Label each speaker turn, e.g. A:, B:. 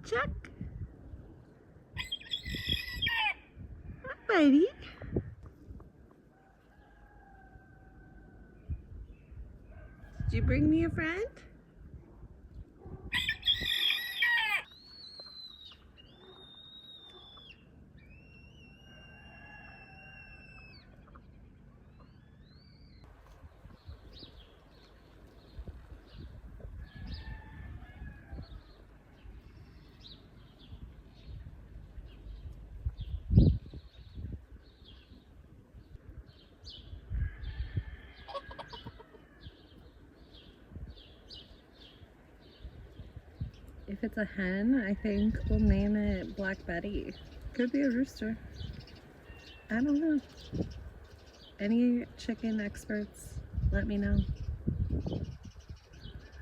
A: Chuck. Hi, buddy. Did you bring me a friend? If it's a hen, I think we'll name it Black Betty. Could be a rooster. I don't know. Any chicken experts, let me know.